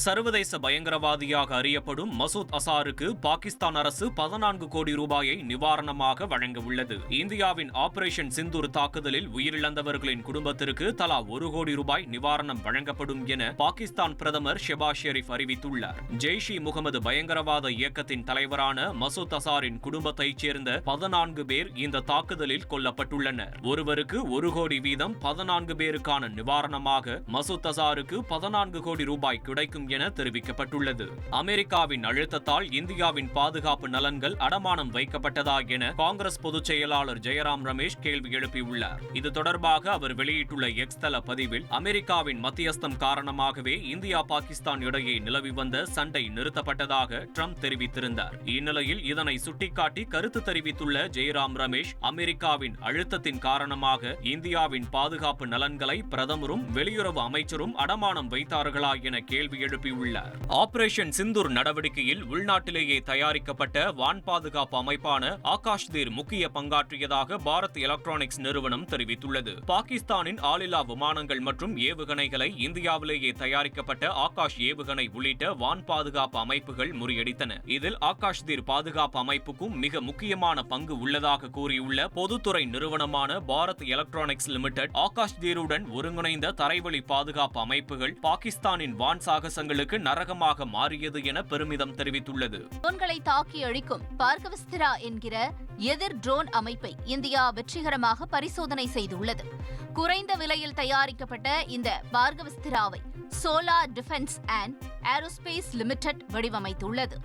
சர்வதேச பயங்கரவாதியாக அறியப்படும் மசூத் அசாருக்கு பாகிஸ்தான் அரசு 14 கோடி ரூபாயை நிவாரணமாக வழங்க உள்ளது. இந்தியாவின் ஆபரேஷன் சிந்தூர் தாக்குதலில் உயிரிழந்தவர்களின் குடும்பத்திற்கு தலா 1 கோடி ரூபாய் நிவாரணம் வழங்கப்படும் என பாகிஸ்தான் பிரதமர் ஷெபாஸ் ஷெரீப் அறிவித்துள்ளார். ஜெய்ஷ்-இ-முகமது பயங்கரவாத இயக்கத்தின் தலைவரான மசூத் அசாரின் குடும்பத்தைச் சேர்ந்த 14 பேர் இந்த தாக்குதலில் கொல்லப்பட்டுள்ளனர். ஒருவருக்கு 1 கோடி வீதம் 14 பேருக்கான நிவாரணமாக மசூத் அசாருக்கு 14 கோடி ரூபாய் கிடைக்கும் என தெரிவிக்கப்பட்டுள்ளது. அமெரிக்காவின் அழுத்தத்தால் இந்தியாவின் பாதுகாப்பு நலன்கள் அடமானம் வைக்கப்பட்டதா என காங்கிரஸ் பொதுச் செயலாளர் ஜெயராம் ரமேஷ் கேள்வி எழுப்பியுள்ளார். இது தொடர்பாக அவர் வெளியிட்டுள்ள எக்ஸ் தள பதிவில், அமெரிக்காவின் மத்தியஸ்தம் காரணமாகவே இந்தியா பாகிஸ்தான் இடையே நிலவி வந்த சண்டை நிறுத்தப்பட்டதாக ட்ரம்ப் தெரிவித்திருந்தார். இந்நிலையில் இதனை சுட்டிக்காட்டி கருத்து தெரிவித்துள்ள ஜெயராம் ரமேஷ், அமெரிக்காவின் அழுத்தத்தின் காரணமாக இந்தியாவின் பாதுகாப்பு நலன்களை பிரதமரும் வெளியுறவு அமைச்சரும் அடமானம் வைத்தார்களா என கேள்வி எழுப்பியுள்ளார். ஆபரேஷன் சிந்தூர் நடவடிக்கையில் உள்நாட்டிலேயே தயாரிக்கப்பட்ட வான் பாதுகாப்பு அமைப்பான ஆகாஷ்தீர் முக்கிய பங்காற்றியதாக பாரத் எலக்ட்ரானிக்ஸ் நிறுவனம் தெரிவித்துள்ளது. பாகிஸ்தானின் ஆளில்லா விமானங்கள் மற்றும் ஏவுகணைகளை இந்தியாவிலேயே தயாரிக்கப்பட்ட ஆகாஷ் ஏவுகணை உள்ளிட்ட வான் பாதுகாப்பு அமைப்புகள் முறியடித்தன. இதில் ஆகாஷ்தீர் பாதுகாப்பு அமைப்புக்கும் மிக முக்கியமான பங்கு உள்ளதாக கூறியுள்ள பொதுத்துறை நிறுவனமான பாரத் எலக்ட்ரானிக்ஸ் லிமிடெட், ஆகாஷ்தீருடன் ஒருங்கிணைந்த தரைவழி பாதுகாப்பு அமைப்புகள் பாகிஸ்தானின் வான் சாகசங்களுக்கு நரகமாக மாறியது என பெருமிதம் தெரிவித்துள்ளது. ட்ரோன்களை தாக்கி அழிக்கும் பார்கவஸ்திரா என்கிற எதிர் ட்ரோன் அமைப்பை இந்தியா வெற்றிகரமாக பரிசோதனை செய்துள்ளது. குறைந்த விலையில் தயாரிக்கப்பட்ட இந்த பார்கவஸ்திராவை Solar Defence and Aerospace Limited வடிவமைத்துள்ளது.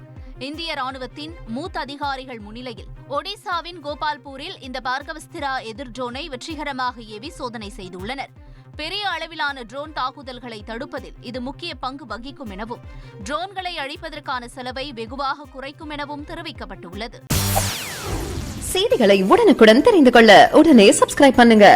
இந்திய ராணுவத்தின் மூத்த அதிகாரிகள் முன்னிலையில் ஒடிசாவின் கோபால்பூரில் இந்த பார்கவஸ்திரா எதிர் ட்ரோனை வெற்றிகரமாக ஏவி சோதனை செய்துள்ளனர். பெரிய அளவிலான ட்ரோன் தாக்குதல்களை தடுப்பதில் இது முக்கிய பங்கு வகிக்கும் எனவும், ட்ரோன்களை அழிப்பதற்கான செலவை வெகுவாக குறைக்கும் எனவும் தெரிவிக்கப்பட்டுள்ளது. செய்திகளை உடனுக்குடன் தெரிந்து கொள்ள உடனே சப்ஸ்கிரைப் பண்ணுங்க.